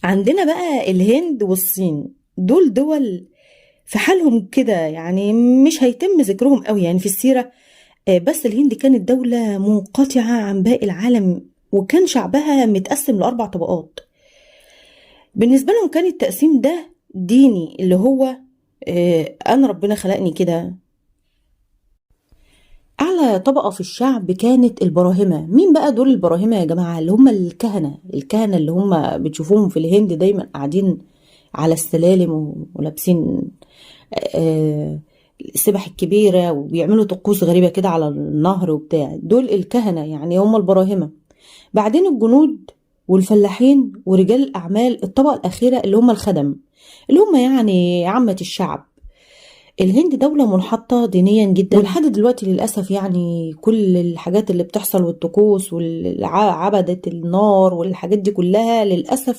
عندنا بقى الهند والصين، دول دول في حالهم كده، يعني مش هيتم ذكرهم قوي يعني في السيرة. بس الهند كانت دولة منقطعة عن باقي العالم، وكان شعبها متقسم لأربع طبقات. بالنسبة لهم كان التقسيم ده ديني، اللي هو أنا ربنا خلقني كده. أعلى طبقة في الشعب كانت البراهمة. مين بقى دول البراهمة يا جماعة؟ اللي هم الكهنة اللي هم بتشوفوهم في الهند دايما قاعدين على السلالم ولابسين السبح الكبيرة، وبيعملوا طقوس غريبة كده على النهر وبتاع. دول الكهنة يعني هم البراهمة. بعدين الجنود والفلاحين ورجال الأعمال. الطبقة الأخيرة اللي هم الخدم، اللي هم يعني عامة الشعب. الهند دولة منحطة دينيا جدا، ولحد دلوقتي للأسف يعني كل الحاجات اللي بتحصل والطقوس والعبدة النار والحاجات دي كلها للأسف